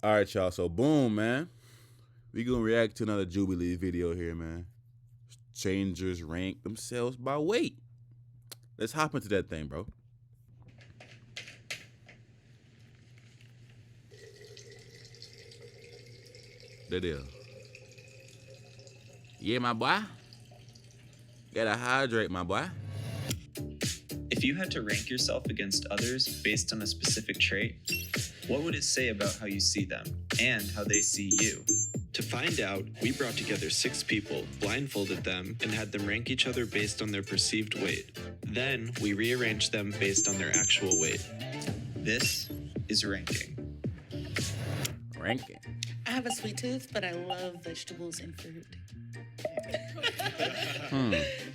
All right, y'all. So boom, man. We gonna react to another Jubilee video here, man. Changers rank themselves by weight. Let's hop into that thing, bro. There it is. Yeah, my boy. Gotta hydrate, my boy. If you had to rank yourself against others based on a specific trait, what would it say about how you see them and how they see you? To find out, we brought together 6 people, blindfolded them, and had them rank each other based on their perceived weight. Then, we rearranged them based on their actual weight. This is ranking. Ranking. I have a sweet tooth, but I love vegetables and fruit.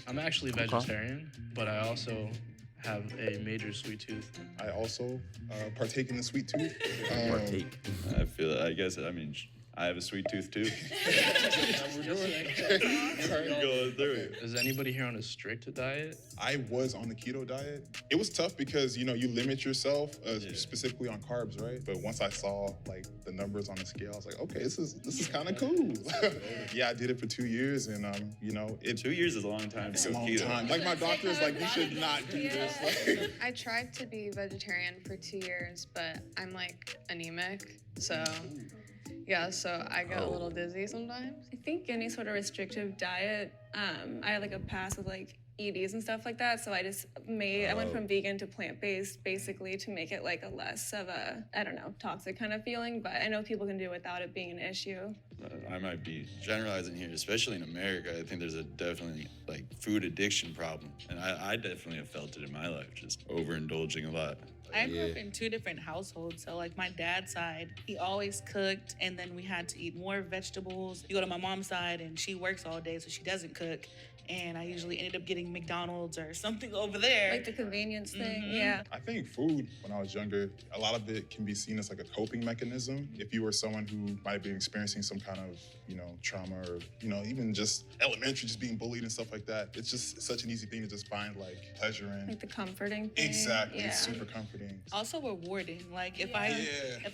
I'm actually vegetarian, but I also have a major sweet tooth. I also partake in the sweet tooth. Partake. I have a sweet tooth too. We're doing Going through it. Is anybody here on a strict diet? I was on the keto diet. It was tough because, you limit yourself specifically on carbs, right? But once I saw like the numbers on the scale, I was like, okay, this is kind of cool. Yeah, I did it for 2 years, and 2 years is a long time it's to a go long keto. time. Like my doctor is like, you should not do this. Like, I tried to be vegetarian for 2 years, but I'm like anemic, so yeah, so I get a little dizzy sometimes. I think any sort of restrictive diet, I had like a past with like EDs and stuff like that, so I went from vegan to plant-based basically to make it like a less of a, I don't know, toxic kind of feeling, but I know people can do it without it being an issue. I might be generalizing here, especially in America. I think there's a definitely like food addiction problem. And I definitely have felt it in my life, just overindulging a lot. I grew up in 2 different households. So like my dad's side, he always cooked, and then we had to eat more vegetables. You go to my mom's side and she works all day, so she doesn't cook. And I usually ended up getting McDonald's or something over there. Like the convenience thing, yeah. I think food, when I was younger, a lot of it can be seen as like a coping mechanism. If you were someone who might have been experiencing some kind of, trauma or, even just elementary, just being bullied and stuff like that, it's just such an easy thing to just find like pleasure in. Like the comforting thing. Exactly, yeah. It's super comforting. Also rewarding. Like if I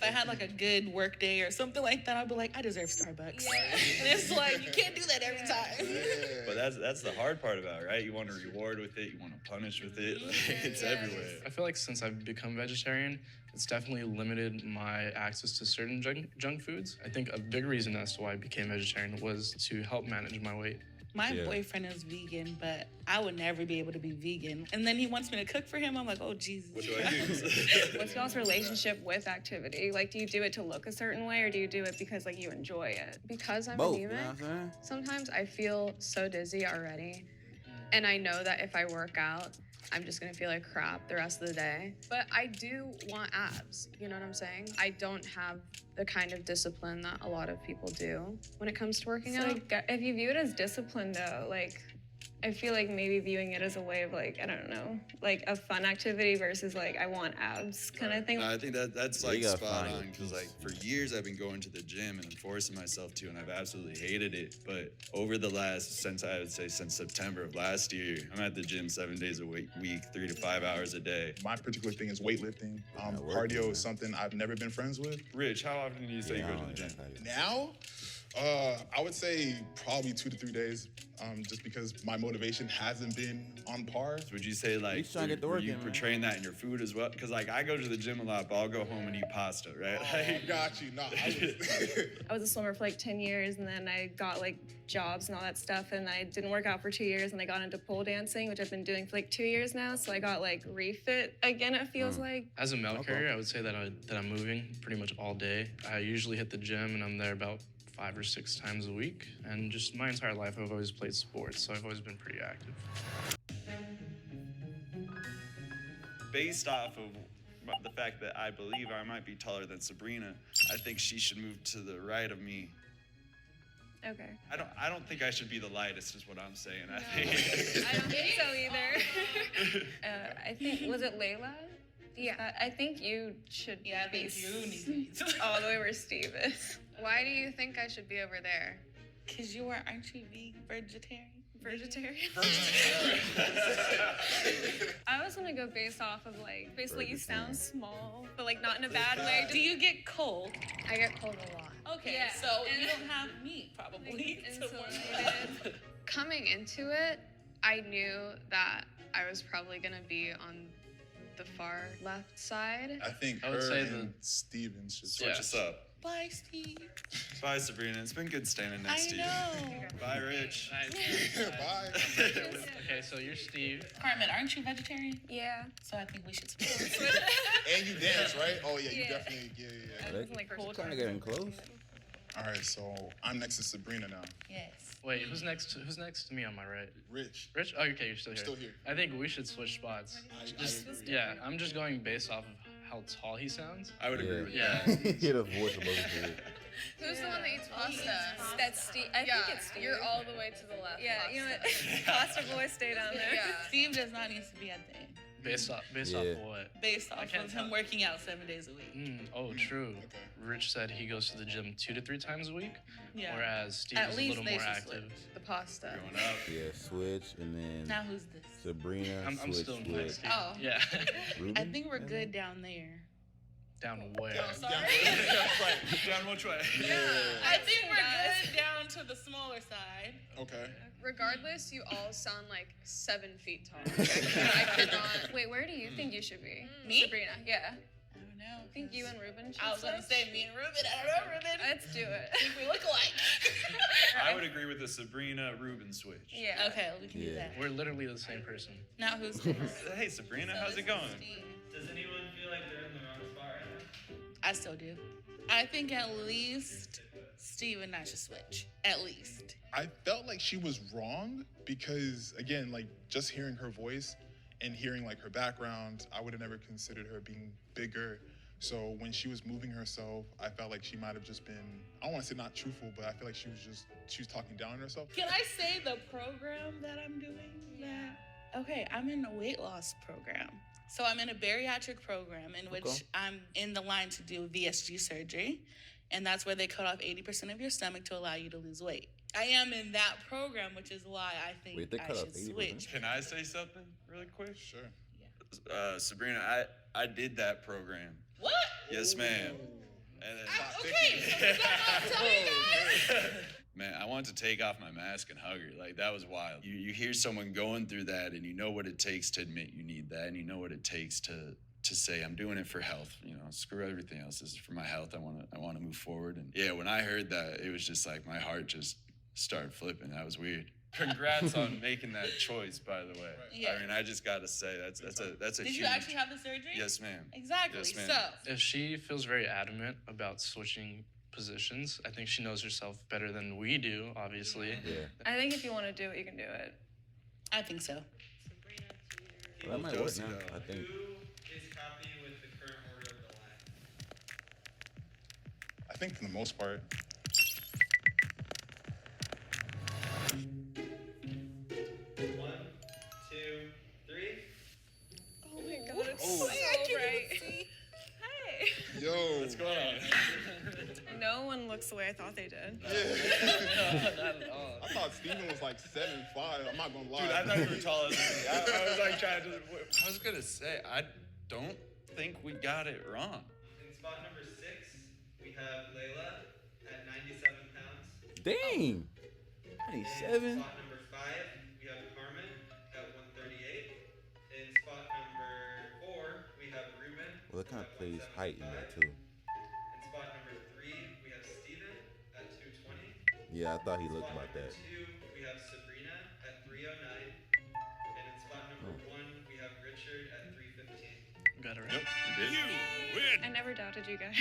had like a good work day or something like that, I'd be like, I deserve Starbucks. And it's like, you can't do that every time. But that's the hard part about it, right? You want to reward with it, you want to punish with it. Like, it's everywhere. I feel like since I've become vegetarian, it's definitely limited my access to certain junk foods. I think a big reason as to why I became vegetarian was to help manage my weight. My boyfriend is vegan, but I would never be able to be vegan. And then he wants me to cook for him. I'm like, oh, Jesus. What do I do? What's y'all's relationship with activity? Like, do you do it to look a certain way, or do you do it because like you enjoy it? Because I'm Both, you know anemic, what I'm saying? sometimes I feel so dizzy already. And I know that if I work out, I'm just gonna feel like crap the rest of the day. But I do want abs, you know what I'm saying? I don't have the kind of discipline that a lot of people do when it comes to working So out. like, if you view it as discipline though, like, I feel like maybe viewing it as a way of like, I don't know, like a fun activity versus like, I want abs kind of thing. No, I think that's Yeah, like you gotta spot find on, it. because like for years I've been going to the gym and I'm forcing myself to, and I've absolutely hated it. But over the since September of last year, I'm at the gym 7 days a week, 3 to 5 hours a day. My particular thing is weightlifting. working, Cardio man. is something I've never been friends with. Rich, how often do you say you go to the gym? Now, I would say probably 2 to 3 days, just because my motivation hasn't been on par. Would you say like He's trying to get the were work you in, man. portraying that in your food as well? Because like I go to the gym a lot, but I'll go home and eat pasta, right? Like, Got you. No, I was a swimmer for like 10 years, and then I got like jobs and all that stuff, and I didn't work out for 2 years, and I got into pole dancing, which I've been doing for like 2 years now, so I got like refit again, it feels like. As a mail carrier, I would say that I'm moving pretty much all day. I usually hit the gym and I'm there about 5 or 6 times a week. And just my entire life, I've always played sports, so I've always been pretty active. based off of the fact that I believe I might be taller than Sabrina, I think she should move to the right of me. Okay. I don't think I should be the lightest, is what I'm saying. I I think. don't think so either. I think, was it Layla? Yeah. I think you should Yeah, I be think you need to. all the way where Steve is. Why do you think I should be over there? Because aren't you vegetarian? Vegetarian. I was gonna go based off of like basically you sound small, but like not in a bad way. Do you get cold? I get cold a lot. Okay, Yeah, so and- you don't have meat probably. to warm Insulated. Coming into it, I knew that I was probably gonna be on the far left side. I think I would her say and Steven should Switch Yeah. us up. Bye, Steve. Bye, Sabrina. It's been good standing I next to you. know. Bye, Rich. Bye. Okay, so you're Steve. Carmen, aren't you vegetarian? Yeah. So I think we should switch. And you dance, right? Oh yeah, you Yeah. definitely. Yeah. I Like, wasn't like cold Kind of getting close. All right, so I'm next to Sabrina now. Yes. Wait, who's next to me on my right? Rich. Rich? Oh, okay, you're still here. Still here. I think we should switch spots. I agree. Yeah, I'm just going based off of how tall he sounds. I would agree with Yeah. Hear the voice above his head. Who's the one that eats pasta? That's Steve. I Yeah, think it's Steve. you're all the way to the left. Yeah, you know what? pasta. Pasta boy, stay down there. Yeah. Steve does not need to be at the end. Based off Yeah. of what? Based off can't of him tell. working out 7 days a week. Oh, true. Okay. Rich said he goes to the gym 2 to 3 times a week, Yeah. whereas Steve At is a least little they more should active. switch. The pasta. Going up. Yeah, switch, and then Now who's this? Sabrina, I'm switch, still in switch. place, Steve. Oh. Yeah. Ruben? I think we're good down there. Down where? Down which way? I think we're good down to the smaller side. Okay. Regardless, you all sound like 7 feet tall. I cannot. Wait, where do you think you should be? Me? Sabrina. Yeah. I don't know. I think you and Ruben should I was gonna switch. say me and Ruben. I don't know, Ruben. Let's do it. I think we look alike. I would agree with the Sabrina Ruben switch. Yeah. Okay, we can do Yeah. that. We're literally the same person. Now who's this? Hey, Sabrina, So how's this it going? is Steve. Does anyone feel like they're in the wrong spot right now? I still do. I think at least Steve and I should switch. At least. I felt like she was wrong because, again, like just hearing her voice and hearing like her background, I would have never considered her being bigger. So when she was moving herself, I felt like she might have just been, I don't want to say not truthful, but I feel like she was talking down on herself. Can I say the program that I'm doing? Okay, I'm in a weight loss program. So I'm in a bariatric program in which Okay. I'm in the line to do VSG surgery. And that's where they cut off 80% of your stomach to allow you to lose weight. I am in that program, which is why I think Wait, they I cut off should 80%? switch. Can I say something really quick? Sure. Sabrina, I did that program. What? Yes, ma'am. And Okay, so tell me guys. Man, I wanted to take off my mask and hug her. Like, that was wild. You hear someone going through that, and you know what it takes to admit you need that, and you know what it takes to say, I'm doing it for health. You know, screw everything else. This is for my health. I want to move forward. And yeah, when I heard that, it was just like my heart just started flipping. That was weird. Congrats on making that choice, by the way. Yeah. I mean, I just got to say that's a Did huge. you actually have the surgery? Yes, ma'am. Exactly. Yes, ma'am. So If she feels very adamant about switching positions, I think she knows herself better than we do, obviously. Yeah. I think if you want to do it, you can do it. I think so. Well, that might work Josie, now, though. I think. Who is happy with the current order of the line? I think for the most part. One, two, three. Oh my god, it's Oh. so I can't bright. even see. Hey. Yo. What's going on? No one looks the way I thought they did. Not at all. I thought Steven was like 7'5". I'm not gonna lie. Dude, I thought you were taller than me. I was like trying to. I was gonna say, I don't think we got it wrong. In spot number 6, we have Layla at 97 pounds. Dang. In 97. spot number 5, we have Carmen at 138. In spot number 4, we have Ruben. Well, it kind of at plays height in there 175. too. In spot number 3, we have Steven at 220. Yeah, I thought he looked Spot about number that. 2, we have Sabrina at 309. And in spot number 1, we have Richard at 315. Got it right. Yep, we did. I never doubted you guys.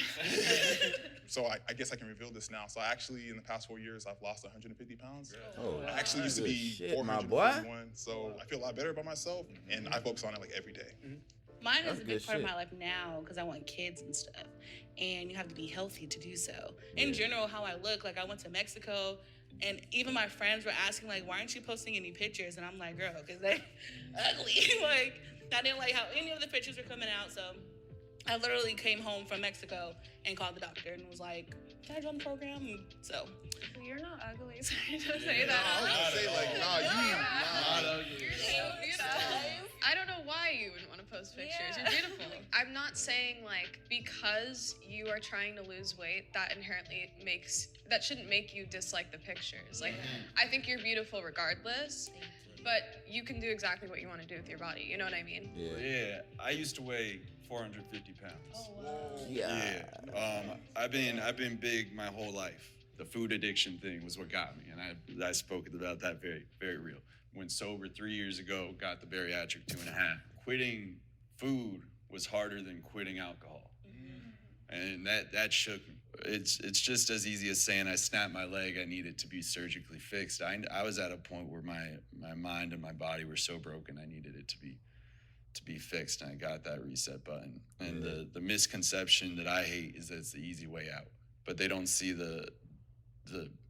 So I guess I can reveal this now. So I actually, in the past 4 years, I've lost 150 Congrats. Oh, I actually used to good be shit, my boy. 451. So I feel a lot better about myself, and I focus on it like every day. Mine That's is a big good part of shit. my life now because I want kids and stuff. And you have to be healthy to do so. In Yeah. general, how I look, like I went to Mexico and even my friends were asking, like, why aren't you posting any pictures? And I'm like, girl, because they ugly. Like, I didn't like how any of the pictures were coming out. So I literally came home from Mexico and called the doctor and was like, can I join the program? So You're not ugly, sorry to say that. I was gonna say, like, nah, You're so beautiful. I don't know why you wouldn't want to post pictures. You're beautiful. I'm not saying like because you are trying to lose weight, that shouldn't make you dislike the pictures. Like, I think you're beautiful regardless, but you can do exactly what you want to do with your body. You know what I mean? Yeah, I used to weigh 450 pounds. oh wow. Yeah. I've been big my whole life. The food addiction thing was what got me, and I spoke about that very, very real. Went sober 3 years ago, got the bariatric 2.5. Quitting food was harder than quitting alcohol, and that shook me. It's just as easy as saying I snapped my leg, I need it to be surgically fixed. I was at a point where my mind and my body were so broken, I needed it to be fixed, and I got that reset button. And the misconception that I hate is that it's the easy way out, but they don't see the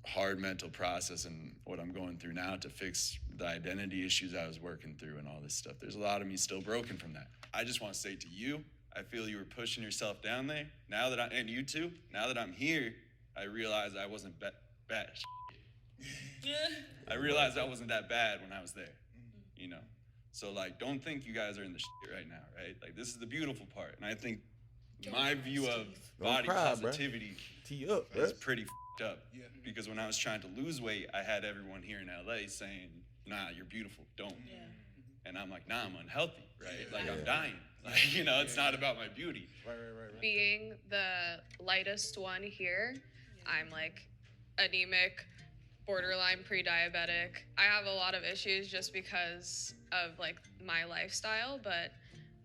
hard mental process and what I'm going through now to fix the identity issues I was working through and all this stuff. There's a lot of me still broken from that. I just want to say to you, I feel you were pushing yourself down there. And you too, now that I'm here, I realize I wasn't bad. I realized I wasn't that bad when I was there, you know? So like, don't think you guys are in the shit right now, right? Like, this is the beautiful part. And I think my view of body positivity Tee up, bro. is pretty f***ed up. Because when I was trying to lose weight, I had everyone here in LA saying, nah, you're beautiful, don't. And I'm like, nah, I'm unhealthy, right? Like, I'm dying. Like, you know, it's not about my beauty. Right. Being the lightest one here, I'm like anemic, borderline pre-diabetic. I have a lot of issues just because of like my lifestyle, but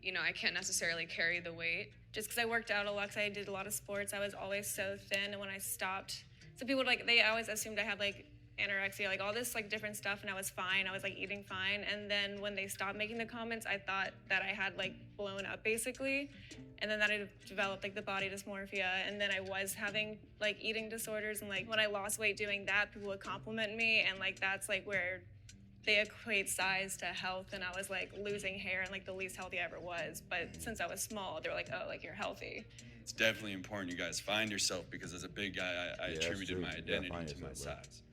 you know, I can't necessarily carry the weight. Just because I worked out a lot, 'cause I did a lot of sports, I was always so thin, and when I stopped, so people like, they always assumed I had like anorexia, like all this like different stuff, and I was fine, I was like eating fine, and then when they stopped making the comments, I thought that I had like blown up basically, and then that I developed like the body dysmorphia, and then I was having like eating disorders, and like when I lost weight doing that, people would compliment me, and like that's like where they equate size to health, and I was like losing hair and like the least healthy I ever was, but since I was small, they were like, oh, like you're healthy. It's definitely important you guys find yourself, because as a big guy, I attributed my identity to my size.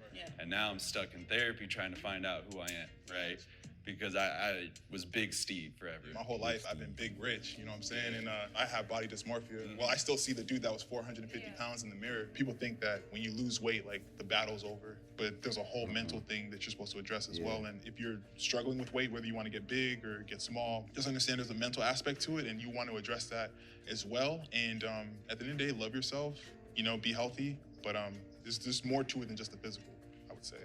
And now I'm stuck in therapy trying to find out who I am, right? Because I was Big Steve forever. My whole life, I've been big rich, you know what I'm saying? And I have body dysmorphia. Well, I still see the dude that was 450 pounds in the mirror. People think that when you lose weight, like the battle's over. But there's a whole mental thing that you're supposed to address as well. And if you're struggling with weight, whether you want to get big or get small, just understand there's a mental aspect to it, and you want to address that as well. And at the end of the day, love yourself, you know, be healthy. But there's more to it than just the physical, I would say.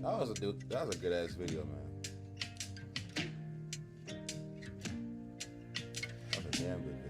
That was a good ass video, man. That was a damn good